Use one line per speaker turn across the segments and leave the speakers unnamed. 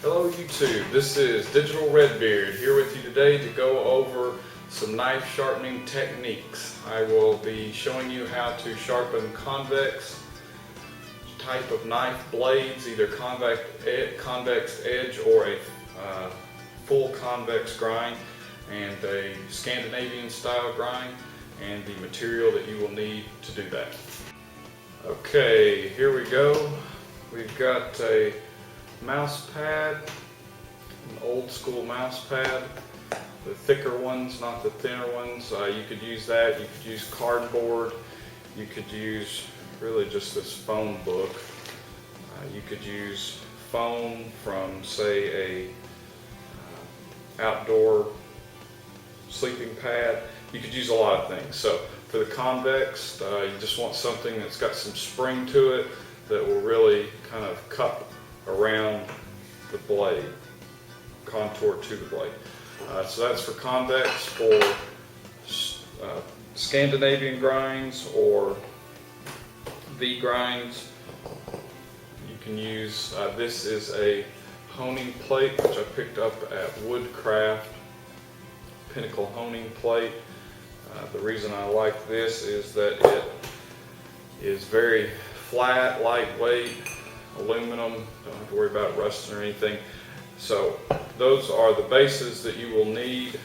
Hello YouTube, this is Digital Redbeard here with you today to go over some knife sharpening techniques. I will be showing you how to sharpen convex type of knife blades, either convex edge or a full convex grind, and a Scandinavian style grind, and the material that you will need to do that. Okay, here we go. We've got a mouse pad, an old school mouse pad, the thicker ones, not the thinner ones. You could use that, you could use cardboard, you could use really just this phone book. You could use foam from, say, a outdoor sleeping pad. You could use a lot of things. So for the convex, you just want something that's got some spring to it that will really kind of cut around the blade, contour to the blade. So that's for convex. For Scandinavian grinds or V grinds, you can use, this is a honing plate which I picked up at Woodcraft, Pinnacle honing plate. The reason I like this is that it is very flat, lightweight, aluminum, don't have to worry about rusting or anything. So those are the bases that you will need,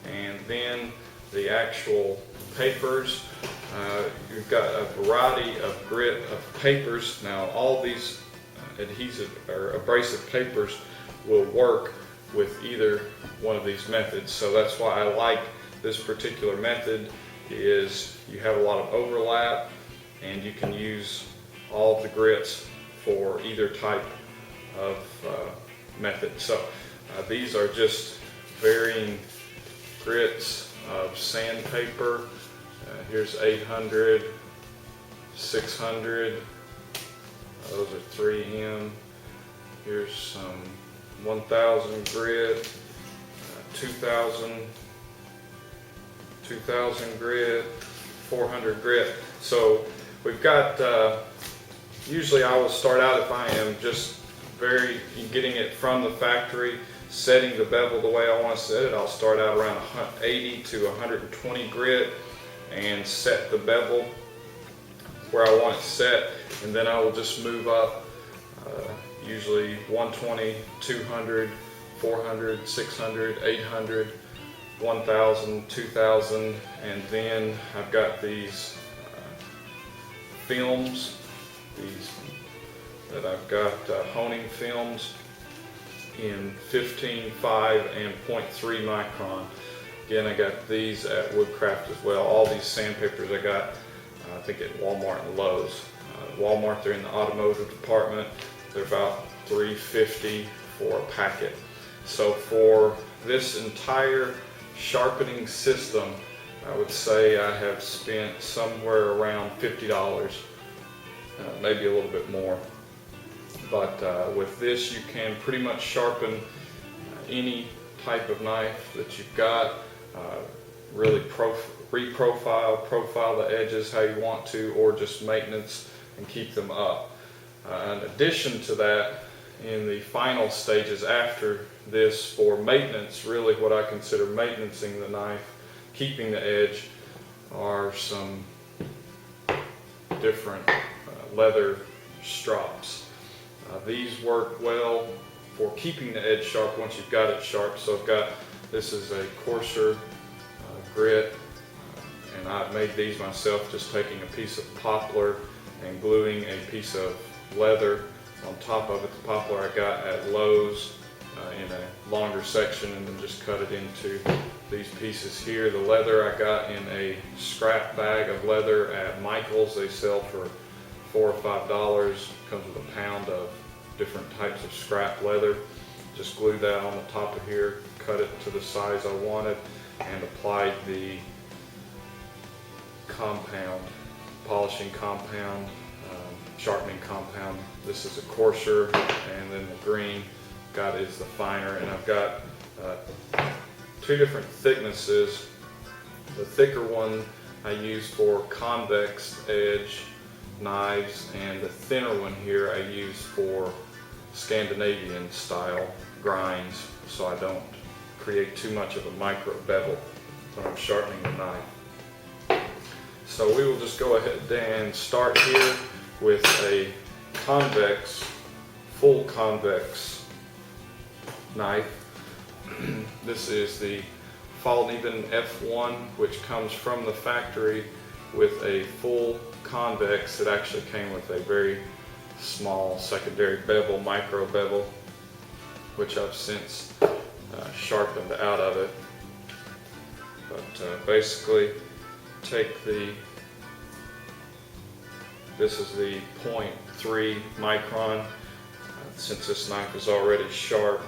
and then the actual papers. You've got a variety of grit of papers. Now all these adhesive or abrasive papers will work with either one of these methods. So that's why I like this particular method, is you have a lot of overlap and you can use all of the grits for either type of method. So these are just varying grits of sandpaper. Here's 800, 600, those are 3M. Here's some 1000 grit, 2000 grit, 400 grit. So we've got, usually I will start out, if I am just getting it from the factory, setting the bevel the way I want to set it, I'll start out around 80 to 120 grit and set the bevel where I want it set, and then I will just move up, usually 120, 200, 400, 600, 800, 1000, 2000, and then I've got these films, that I've got honing films in 15, 5, and 0.3 micron. Again, I got these at Woodcraft as well. All these sandpapers I got, I think at Walmart and Lowe's. Walmart, they're in the automotive department. They're about $3.50 for a packet. So for this entire sharpening system, I would say I have spent somewhere around $50, maybe a little bit more. But with this, you can pretty much sharpen any type of knife that you've got. Really profile the edges how you want to, or just maintenance and keep them up. In addition to that, in the final stages after this, for maintenance, really what I consider maintenancing the knife, keeping the edge, are some different leather strops. These work well for keeping the edge sharp once you've got it sharp. So I've got, this is a coarser grit, and I've made these myself, just taking a piece of poplar and gluing a piece of leather on top of it. The poplar I got at Lowe's in a longer section, and then just cut it into these pieces here. The leather I got in a scrap bag of leather at Michael's. They sell for $4 or $5. Comes with a pound of different types of scrap leather. Just glued that on the top of here, cut it to the size I wanted, and applied the compound, polishing compound, sharpening compound. This is a coarser, and then the green got is the finer. And I've got two different thicknesses. The thicker one I use for convex edge knives, and the thinner one here I use for Scandinavian style. grinds so I don't create too much of a micro bevel when I'm sharpening the knife. So we will just go ahead and start here with a convex, full convex knife. This is the Fallen F1, which comes from the factory with a full convex. It actually came with a very small secondary bevel, micro bevel, which I've since sharpened out of it. But basically take this is the 0.3 micron. Since this knife is already sharp,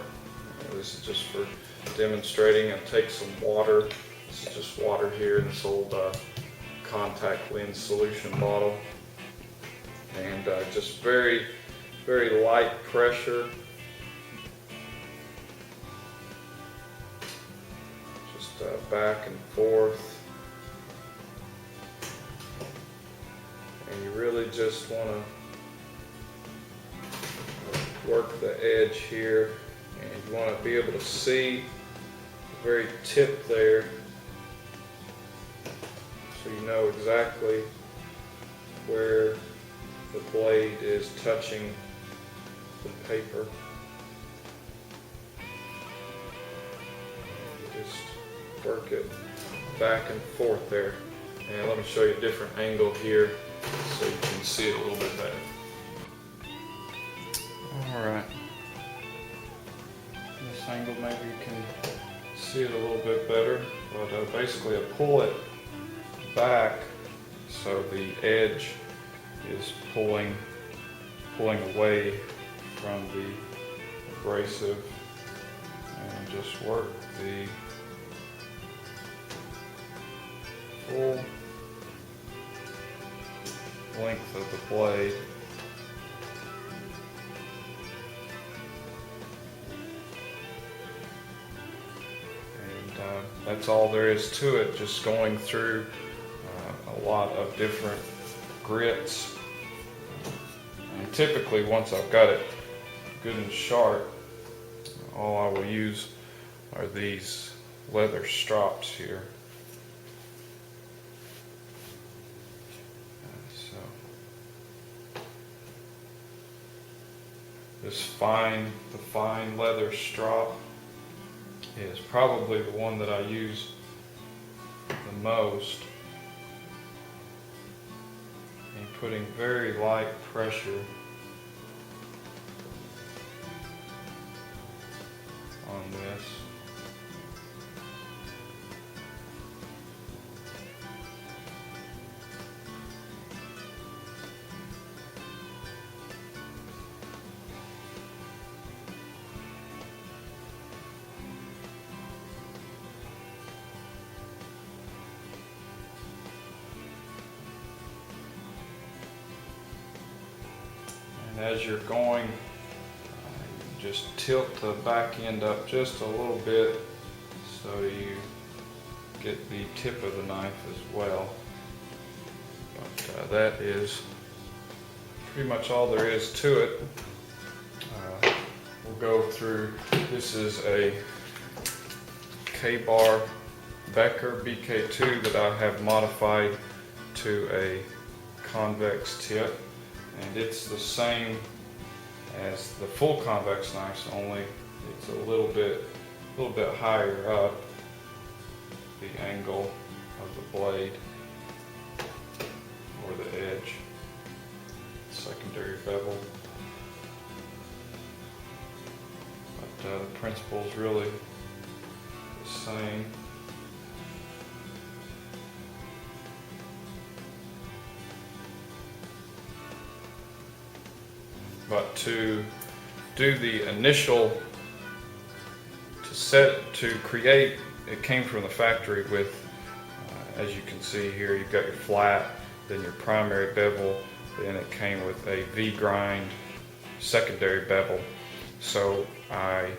this is just for demonstrating, and take some water. This is just water here in this old contact lens solution bottle, and just very, very light pressure. Just back and forth, and you really just want to work the edge here, and you want to be able to see the very tip there, so you know exactly where the blade is touching the paper. Just work it back and forth there. And let me show you a different angle here so you can see it a little bit better. Alright. This angle, maybe you can see it a little bit better, but basically I pull it back so the edge is pulling away from the abrasive, and just work the full length of the blade. That's all there is to it, just going through a lot of different grits. And typically, once I've got it good and sharp, all I will use are these leather strops here. The fine leather strop is probably the one that I use the most, and putting very light pressure on this. And as you're going, just tilt the back end up just a little bit so you get the tip of the knife as well. But that is pretty much all there is to it. We'll go through, this is a K-bar Becker BK2 that I have modified to a convex tip, and it's the same as the full convex knives, only it's a little bit higher up the angle of the blade or the edge, secondary bevel. But the principle is really the same. But to do the initial, to create, it came from the factory with, as you can see here, you've got your flat, then your primary bevel, then it came with a V-grind secondary bevel. So I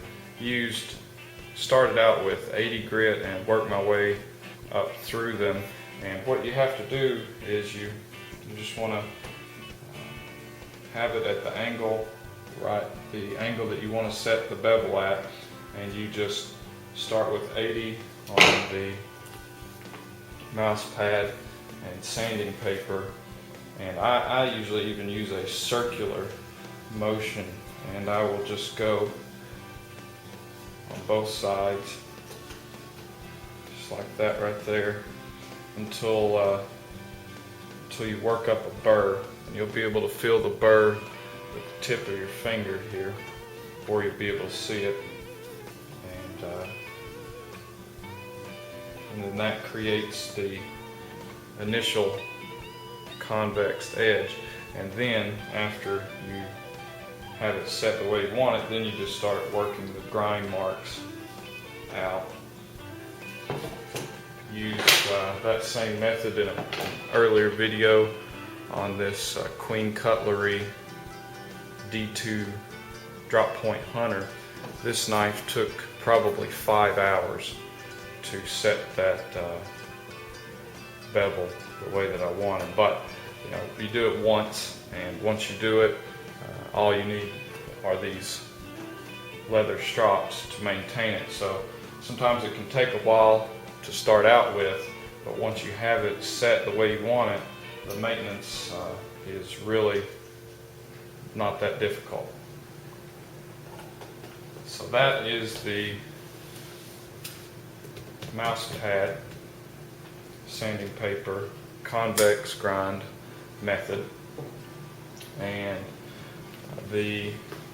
started out with 80 grit and worked my way up through them. And what you have to do is you just want to have it at the angle right the angle that you want to set the bevel at, and you just start with 80 on the mouse pad and sanding paper, and I usually even use a circular motion, and I will just go on both sides just like that right there until you work up a burr, and you'll be able to feel the burr with the tip of your finger here, or you'll be able to see it, and then that creates the initial convex edge. And then after you have it set the way you want it, then you just start working the grind marks out. Used that same method in an earlier video on this Queen Cutlery D2 drop point hunter. This knife took probably 5 hours to set that bevel the way that I wanted. But you know, you do it once, and once you do it, all you need are these leather strops to maintain it. So sometimes it can take a while to start out with, but once you have it set the way you want it, the maintenance is really not that difficult. So that is the mouse pad sanding paper convex grind method, and the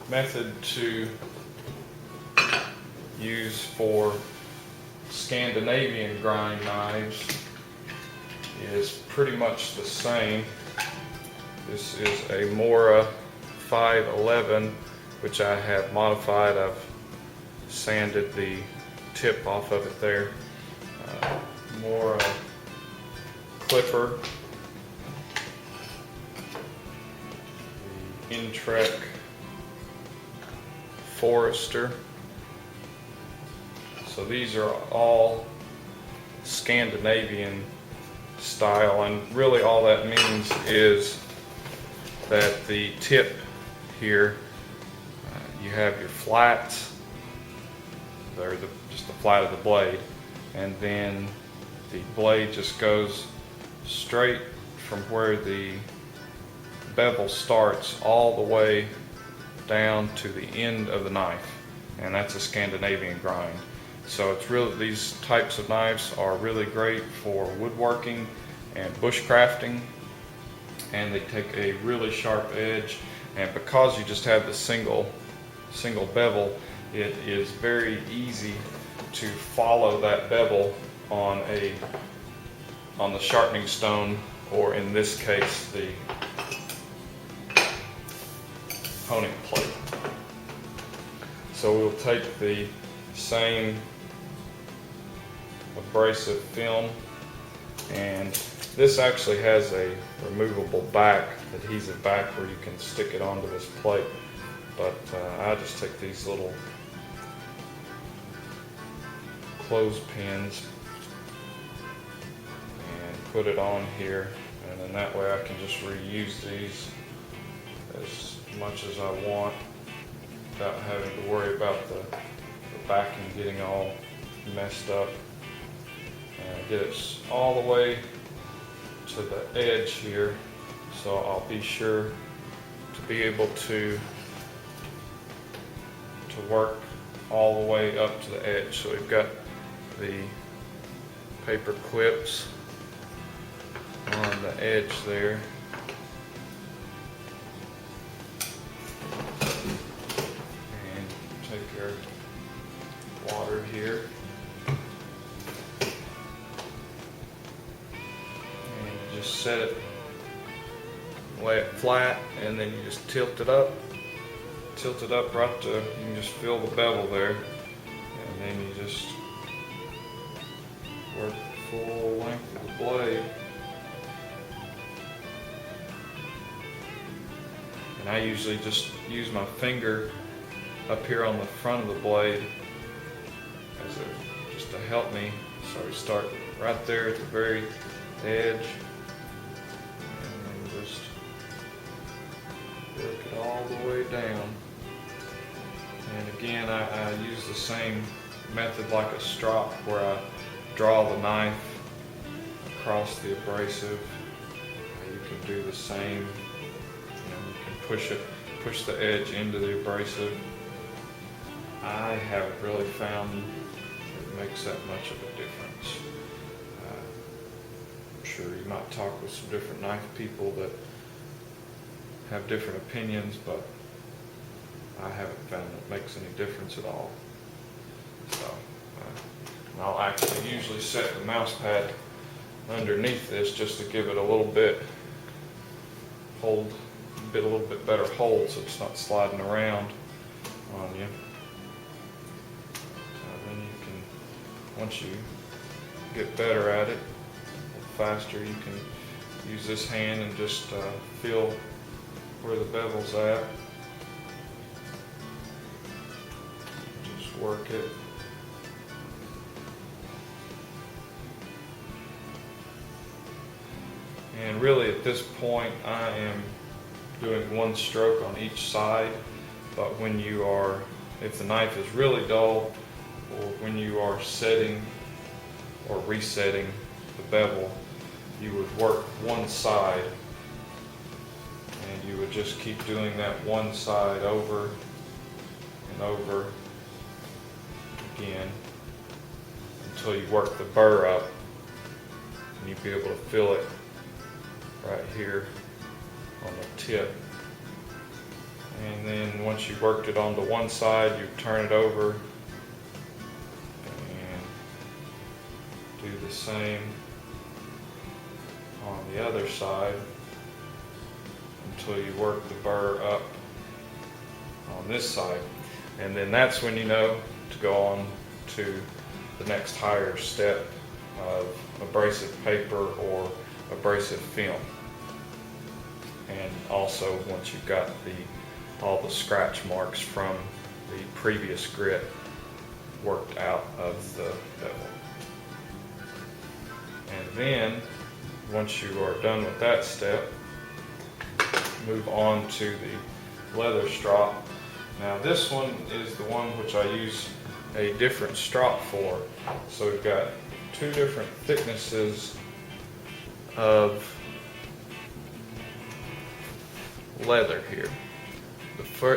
method to use for Scandinavian grind knives is pretty much the same. This is a Mora 511, which I have modified. I've sanded the tip off of it there. Mora clipper, the Intrek Forester. So these are all Scandinavian style, and really all that means is that the tip here, you have your flats, they're just the flat of the blade, and then the blade just goes straight from where the bevel starts all the way down to the end of the knife, and that's a Scandinavian grind. So it's really, these types of knives are really great for woodworking and bushcrafting, and they take a really sharp edge, and because you just have the single bevel, it is very easy to follow that bevel on the sharpening stone, or in this case the honing plate. So we'll take the same abrasive film, and this actually has a removable back, adhesive back, where you can stick it onto this plate, but I just take these little clothespins and put it on here, and then that way I can just reuse these as much as I want without having to worry about the backing getting all messed up. And I get it all the way to the edge here, so I'll be sure to be able to work all the way up to the edge. So we've got the paper clips on the edge there, and take our water here and just set it, lay it flat, and then you just tilt it up right to, you can just feel the bevel there, and then you just work the full length of the blade. And I usually just use my finger up here on the front of the blade just to help me. So we start right there at the very edge, and then just work it all the way down. And again, I use the same method like a strop, where I draw the knife across the abrasive. You can do the same. You can push the edge into the abrasive. I haven't really found it makes that much of a difference. I'm sure you might talk with some different knife people that have different opinions, but I haven't found it makes any difference at all. So, and I'll actually usually set the mouse pad underneath this just to give it a little bit better hold, so it's not sliding around on you. Then you can, once you get better at it, a little faster, you can use this hand and just feel where the bevel's at. Just work it. And really at this point I am doing one stroke on each side, but if the knife is really dull, or when you are setting or resetting the bevel, you would work one side, and you would just keep doing that one side over and over again until you work the burr up, and you'd be able to feel it right here on the tip. And then once you worked it onto one side, you turn it over and do the same on the other side until you work the burr up on this side. And then that's when you know to go on to the next higher step of abrasive paper or abrasive film. And also, once you've got all the scratch marks from the previous grit worked out of the bevel. And then, once you are done with that step, move on to the leather strop. Now this one is the one which I use a different strop for. So we've got two different thicknesses of leather here.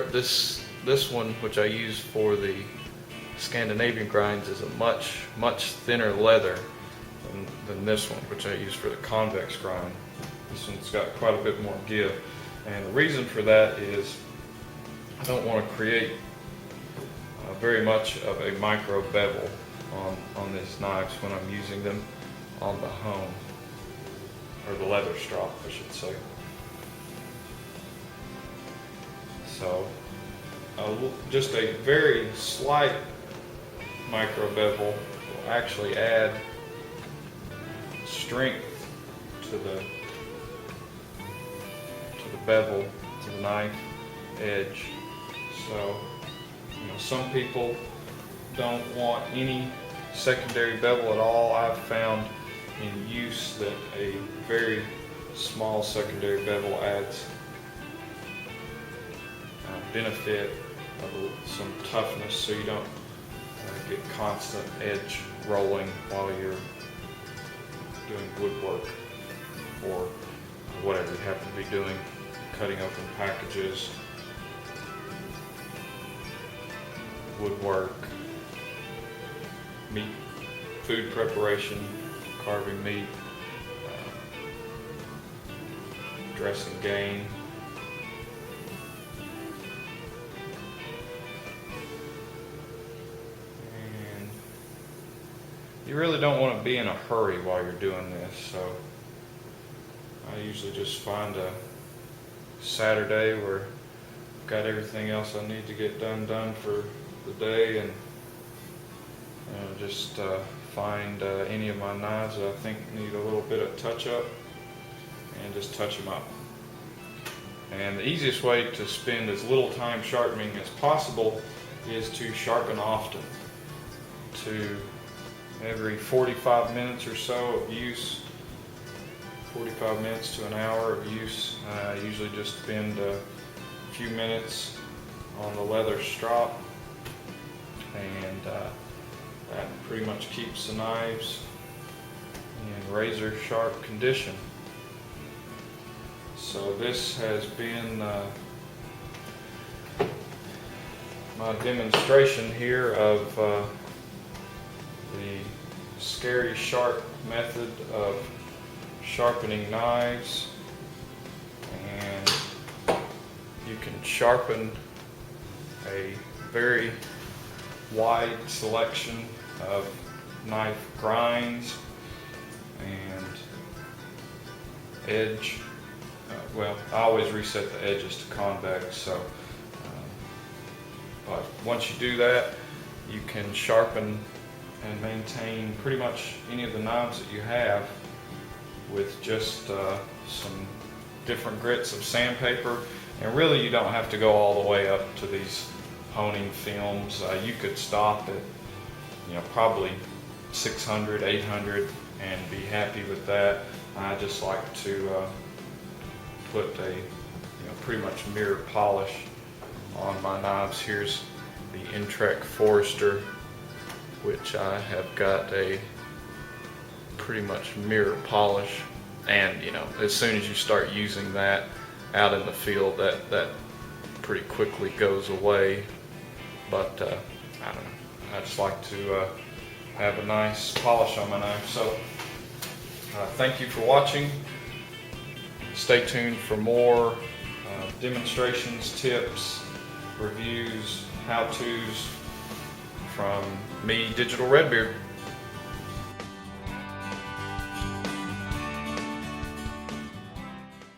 This one, which I use for the Scandinavian grinds, is a much thinner leather than this one, which I use for the convex grind. This one's got quite a bit more give, and the reason for that is I don't want to create very much of a micro bevel on these knives when I'm using them on the hone, or the leather strop, I should say. So just a very slight micro bevel will actually add strength to the bevel, to the knife edge. So, some people don't want any secondary bevel at all. I've found in use that a very small secondary bevel adds benefit of some toughness, so you don't get constant edge rolling while you're doing woodwork or whatever you happen to be doing, cutting open packages, woodwork, meat, food preparation, carving meat, dressing game. And you really don't want to be in a hurry while you're doing this, so I usually just find a Saturday where I've got everything else I need to get done for the day, and just find any of my knives that I think need a little bit of touch up and just touch them up. And the easiest way to spend as little time sharpening as possible is to sharpen often. To every 45 minutes or so of use, 45 minutes to an hour of use, I usually just spend a few minutes on the leather strop and that pretty much keeps the knives in razor sharp condition. So this has been my demonstration here of the scary sharp method of sharpening knives. And you can sharpen a very wide selection of knife grinds and edge. Well, I always reset the edges to convex, so but once you do that, you can sharpen and maintain pretty much any of the knives that you have with just some different grits of sandpaper. And really, you don't have to go all the way up to these honing films. You could stop at, probably 600, 800 and be happy with that. I just like to put a pretty much mirror polish on my knives. Here's the Intrek Forester, which I have got a pretty much mirror polish, and as soon as you start using that out in the field, that pretty quickly goes away. But I don't know, I just like to have a nice polish on my knife. So thank you for watching. Stay tuned for more demonstrations, tips, reviews, how-tos from me, Digital Redbeard.